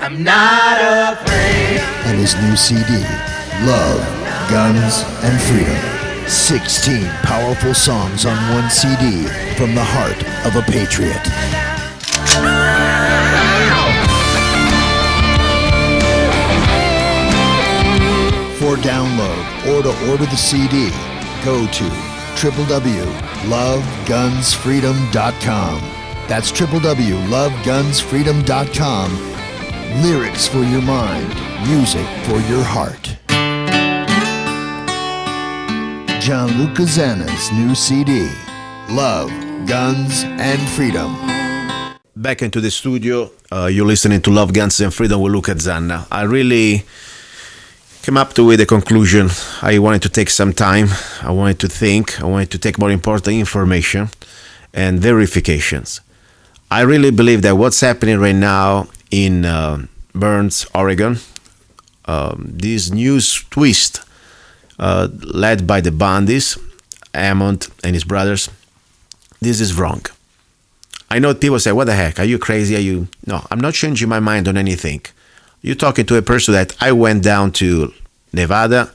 I'm not afraid. And his new CD, Love, Guns, and Freedom. 16 powerful songs on one CD from the heart of a patriot. For download or to order the CD, go to www.lovegunsfreedom.com. That's www.lovegunsfreedom.com. Lyrics for your mind, music for your heart. Luca Zanna's new CD, Love, Guns, and Freedom. Back into the studio, you're listening to Love, Guns, and Freedom with Luca Zanna. I really came up with a conclusion. I wanted to take some time. I wanted to think. I wanted to take more important information and verifications. I really believe that what's happening right now in Burns, Oregon, this news twist led by the Bundys, Hammonds and his brothers, this is wrong. I know people say, what the heck, are you crazy? Are you? No, I'm not changing my mind on anything. You're talking to a person that I went down to Nevada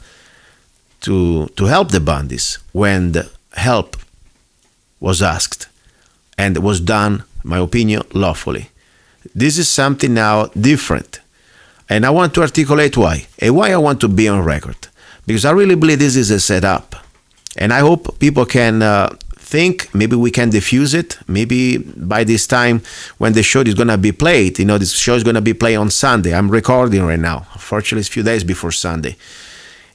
to help the Bundys when the help was asked and was done, in my opinion, lawfully. This is something now different. And I want to articulate why. And why I want to be on record. Because I really believe this is a setup. And I hope people can think, maybe we can diffuse it. Maybe by this time when the show is going to be played, this show is going to be played on Sunday. I'm recording right now. Unfortunately, it's a few days before Sunday.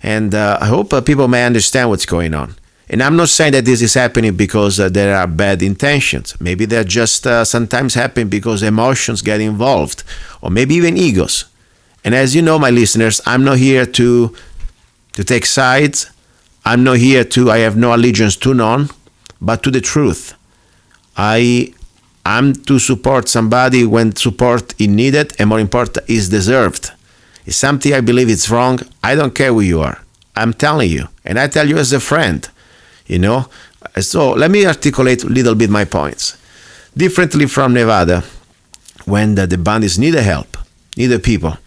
And I hope people may understand what's going on. And I'm not saying that this is happening because there are bad intentions. Maybe they're just sometimes happen because emotions get involved. Or maybe even egos. And as you know, my listeners, I'm not here to take sides. I'm not here I have no allegiance to none, but to the truth. I'm to support somebody when support is needed, and more important, is deserved. It's something I believe it's wrong. I don't care who you are. I'm telling you, and I tell you as a friend, So let me articulate a little bit my points. Differently from Nevada, when the Bundys needed help, needed people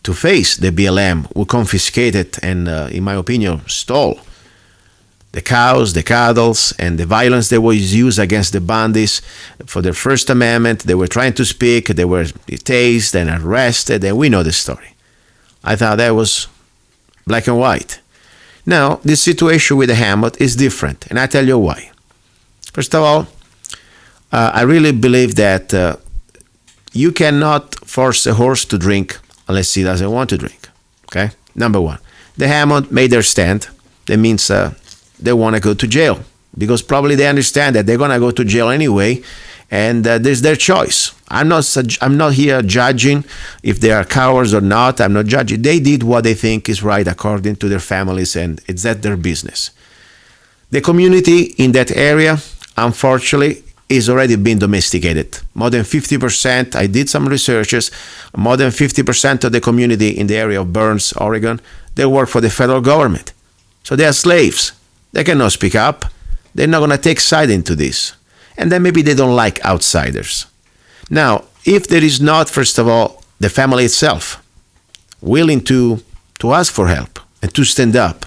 to face the BLM who confiscated and, in my opinion, stole the cows, the cattle, and the violence that was used against the Bundys for their First Amendment. They were trying to speak, they were tased and arrested, and we know the story. I thought that was black and white. Now, this situation with the Hammonds is different, and I tell you why. First of all, I really believe that you cannot force a horse to drink unless he doesn't want to drink. Okay? Number one. The Hammonds made their stand. That means they want to go to jail because probably they understand that they're going to go to jail anyway, and there's their choice. I'm not here judging if they are cowards or not. I'm not judging. They did what they think is right according to their families, and it's that their business. The community in that area, unfortunately, is already been domesticated. More than 50%, I did some researches, more than 50% of the community in the area of Burns, Oregon, they work for the federal government. So they are slaves. They cannot speak up. They're not going to take side into this. And then maybe they don't like outsiders. Now, if there is not, first of all, the family itself willing to ask for help and to stand up,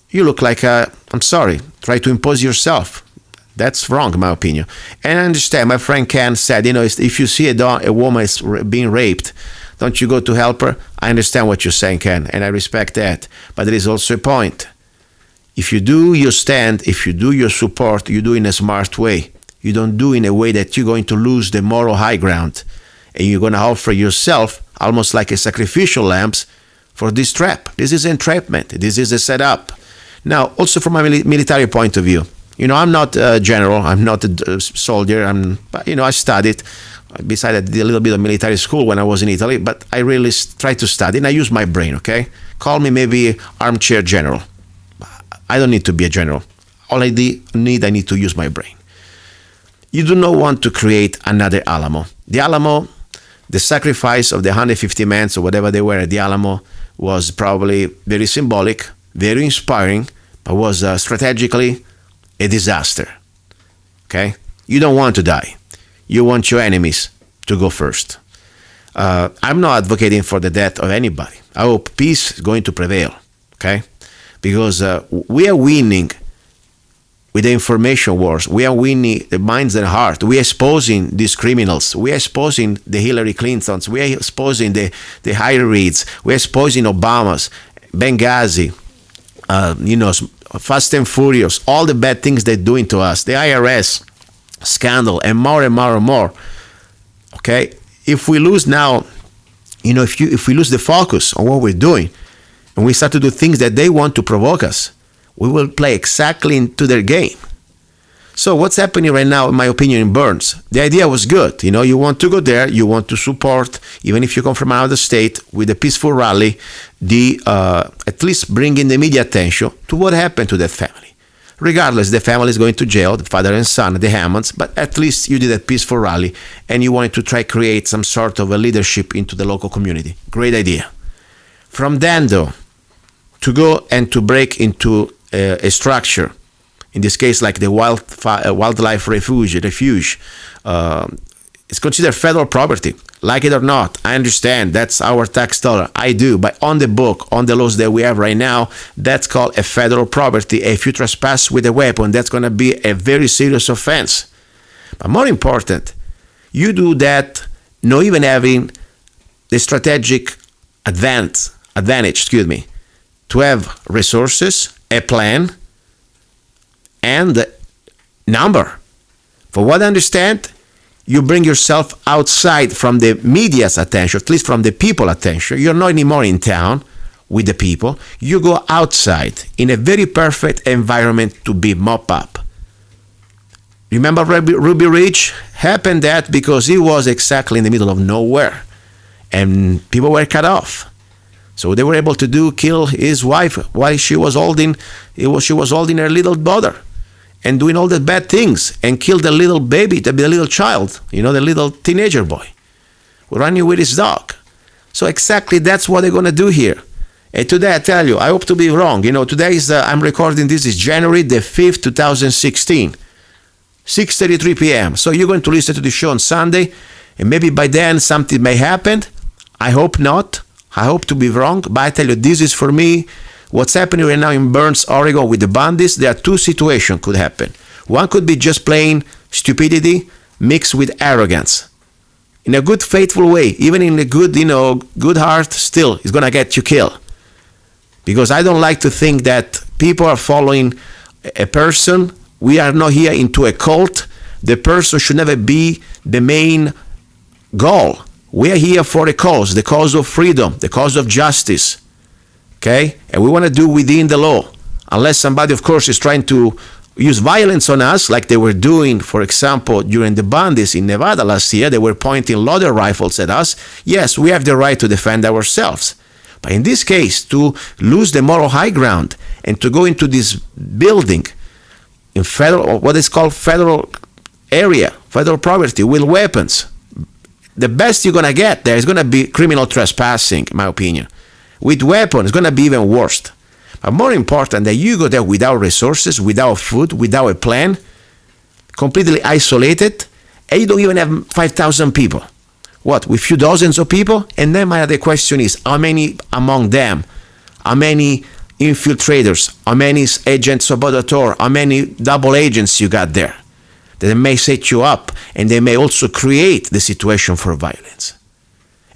you look like try to impose yourself. That's wrong, in my opinion. And I understand, my friend Ken said, if you see a woman is being raped, don't you go to help her? I understand what you're saying, Ken, and I respect that. But there is also a point. If you do your stand, if you do your support, you do in a smart way. You don't do in a way that you're going to lose the moral high ground. And you're going to offer yourself almost like a sacrificial lamb for this trap. This is entrapment. This is a setup. Now, also from a military point of view, I'm not a general. I'm not a soldier. I studied. Besides, I did a little bit of military school when I was in Italy, but I really tried to study, and I use my brain, okay? Call me maybe armchair general. I don't need to be a general. All I need to use my brain. You do not want to create another Alamo. The Alamo, the sacrifice of the 150 men, or whatever they were at the Alamo, was probably very symbolic, very inspiring, but was strategically a disaster. Okay? You don't want to die. You want your enemies to go first. I'm not advocating for the death of anybody. I hope peace is going to prevail, okay? Because we are winning with the information wars. We are winning the minds and heart. We are exposing these criminals. We are exposing the Hillary Clintons. We are exposing the Hillary Reids. We are exposing Obamas, Benghazi, Fast and Furious, all the bad things they're doing to us, the IRS scandal, and more and more and more. Okay? If we lose now, if we lose the focus on what we're doing, and we start to do things that they want to provoke us, we will play exactly into their game. So what's happening right now, in my opinion, in Burns, the idea was good. You want to go there, you want to support, even if you come from another state, with a peaceful rally, at least bringing the media attention to what happened to that family. Regardless, the family is going to jail, the father and son, the Hammonds, but at least you did a peaceful rally and you wanted to try to create some sort of a leadership into the local community. Great idea. From then, though, to go and to break into a structure, in this case like the wildlife refuge, it's considered federal property. Like it or not, I understand that's our tax dollar. I do, but on the book, on the laws that we have right now, that's called a federal property. If you trespass with a weapon, that's going to be a very serious offense. But more important, you do that not even having the strategic advantage, to have resources, a plan, and number. For what I understand, you bring yourself outside from the media's attention, at least from the people's attention. You're not anymore in town with the people. You go outside in a very perfect environment to be mop up. Remember Ruby Ridge? Happened that because he was exactly in the middle of nowhere and people were cut off. So they were able to kill his wife while she was holding her little daughter and doing all the bad things and kill the little baby, the little child, the little teenager boy running with his dog. So exactly that's what they're going to do here. And today I tell you, I hope to be wrong. Today is, I'm recording this, is January the 5th, 2016, 6:33 p.m. So you're going to listen to the show on Sunday and maybe by then something may happen. I hope not. I hope to be wrong, but I tell you, this is for me, what's happening right now in Burns, Oregon with the Bundys. There are two situations could happen. One could be just plain stupidity mixed with arrogance. In a good, faithful way, even in a good, good heart, still, it's going to get you killed. Because I don't like to think that people are following a person. We are not here into a cult. The person should never be the main goal. We are here for a cause, the cause of freedom, the cause of justice, okay? And we want to do within the law, unless somebody, of course, is trying to use violence on us, like they were doing, for example, during the Bundys in Nevada last year. They were pointing loaded rifles at us. Yes, we have the right to defend ourselves. But in this case, to lose the moral high ground and to go into this building in federal, what is called federal area, federal property, with weapons, the best you're going to get there is going to be criminal trespassing, in my opinion. With weapons, it's going to be even worse. But more important, that you go there without resources, without food, without a plan, completely isolated, and you don't even have 5,000 people. What, with few dozens of people? And then my other question is, how many among them, how many infiltrators, how many agents saboteur, how many double agents you got there? That may set you up and they may also create the situation for violence.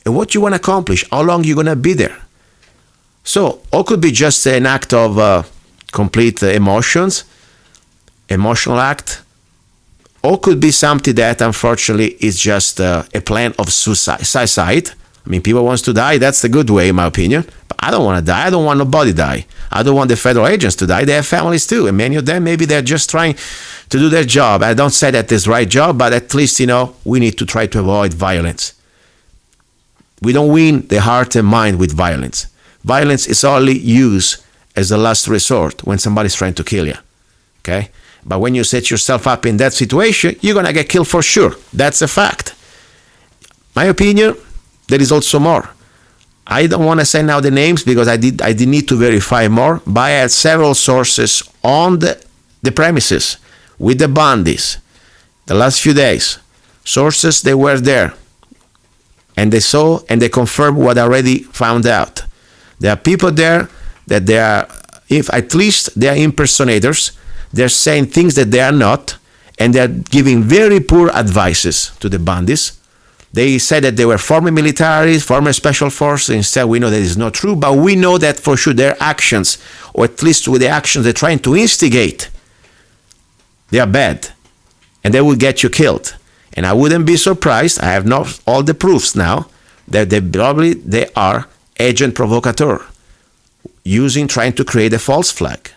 And what you want to accomplish, how long you're going to be there. So, or could be just an act of complete emotional act, or could be something that unfortunately is just a plan of suicide. I mean, people wants to die, that's the good way in my opinion. But I don't want to die, I don't want nobody to die. I don't want the federal agents to die, they have families too. And many of them, maybe they're just trying to do their job. I don't say that it's the right job, but at least, we need to try to avoid violence. We don't win the heart and mind with violence. Violence is only used as a last resort when somebody's trying to kill you, okay? But when you set yourself up in that situation, you're going to get killed for sure. That's a fact. My opinion, there is also more. I don't want to say now the names because I did need to verify more, but I had several sources on the premises with the Bundys the last few days. Sources, they were there. And they saw and they confirmed what I already found out. There are people there that they are, if at least they are impersonators, they're saying things that they are not, and they're giving very poor advices to the Bundys. They said that they were former militaries, former special forces. Instead, we know that is not true, but we know that for sure their actions, or at least with the actions they're trying to instigate, they are bad, and they will get you killed. And I wouldn't be surprised, I have not all the proofs now, that they are agent provocateur, trying to create a false flag.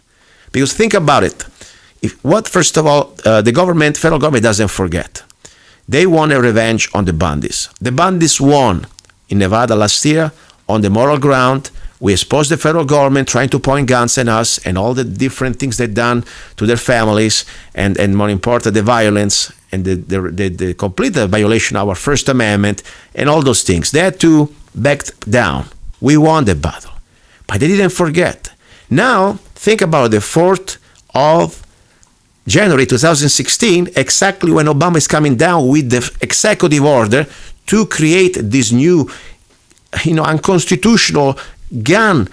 Because think about it. First of all, the federal government doesn't forget. They want a revenge on the Bundys. The Bundys won in Nevada last year on the moral ground. We exposed the federal government trying to point guns at us and all the different things they've done to their families, and more important, the violence and the complete violation of our First Amendment and all those things. They had to back down. We won the battle. But they didn't forget. Now, think about the 4th of January 2016, exactly when Obama is coming down with the executive order to create this new, unconstitutional gun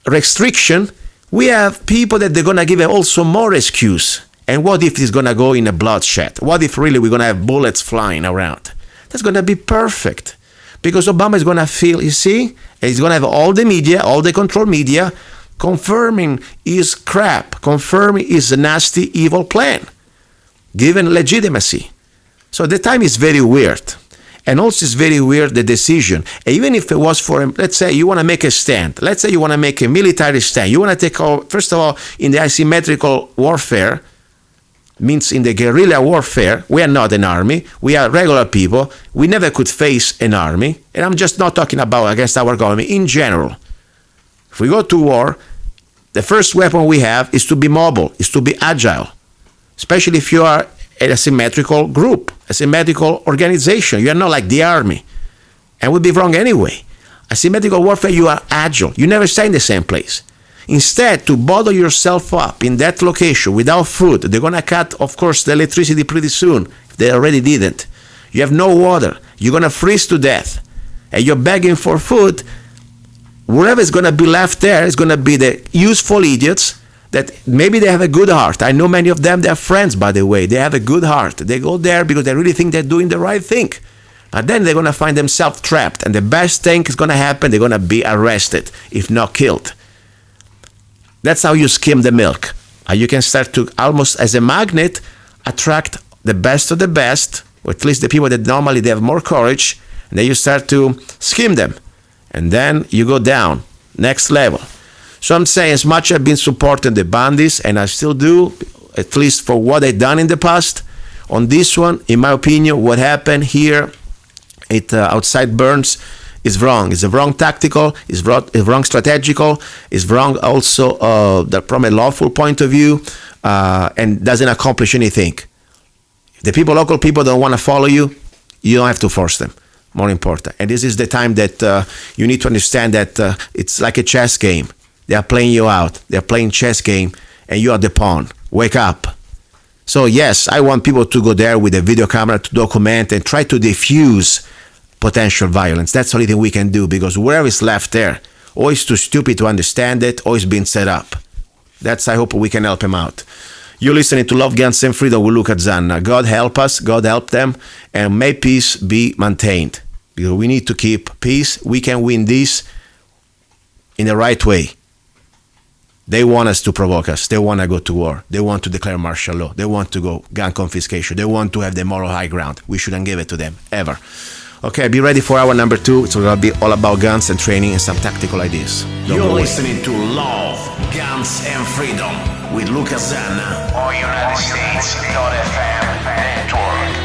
restriction. We have people that they're going to give also more excuse. And what if it's going to go in a bloodshed? What if really we're going to have bullets flying around? That's going to be perfect. Because Obama is going to feel, he's going to have all the media, all the control media, confirming his crap, confirming his nasty, evil plan, given legitimacy. So the time is very weird. And also it's very weird, the decision. Even if it was for, let's say you want to make a stand. Let's say you want to make a military stand. You want to take over, first of all, in the asymmetrical warfare, means in the guerrilla warfare, we are not an army. We are regular people. We never could face an army. And I'm just not talking about against our government. In general, if we go to war, the first weapon we have is to be mobile, is to be agile, especially if you are an asymmetrical group, asymmetrical organization. You are not like the army. And we'd be wrong anyway. Asymmetrical warfare, you are agile. You never stay in the same place. Instead, to bottle yourself up in that location without food, they're going to cut, of course, the electricity pretty soon, if they already didn't. You have no water. You're going to freeze to death. And you're begging for food. Whatever is going to be left there is going to be the useful idiots that maybe they have a good heart. I know many of them, they're friends, by the way. They have a good heart. They go there because they really think they're doing the right thing. But then they're going to find themselves trapped. And the best thing is going to happen, they're going to be arrested, if not killed. That's how you skim the milk. You can start to, almost as a magnet, attract the best of the best, or at least the people that normally they have more courage, and then you start to skim them. And then you go down, next level. So I'm saying, as much as I've been supporting the Bundys, and I still do, at least for what they've done in the past, on this one, in my opinion, what happened here outside Burns is wrong. It's a wrong tactical, it's wrong strategical, it's wrong also from a lawful point of view, and doesn't accomplish anything. If the local people don't want to follow you, you don't have to force them. More important. And this is the time that you need to understand that it's like a chess game. They are playing you out. They are playing chess game, and you are the pawn. Wake up. So yes, I want people to go there with a video camera to document and try to diffuse potential violence. That's the only thing we can do, because whatever is left there, or is too stupid to understand it, or is being set up. I hope we can help him out. You're listening to Love, Guns, and Freedom with Luca Zanna. God help us, God help them, and may peace be maintained. Because we need to keep peace. We can win this in the right way. They want us to provoke us. They want to go to war. They want to declare martial law. They want to go gun confiscation. They want to have the moral high ground. We shouldn't give it to them, ever. Okay, be ready for hour number 2. It's going to be all about guns and training and some tactical ideas. You're listening to Love, Guns, and Freedom with Luca Zanna on United States.fm network.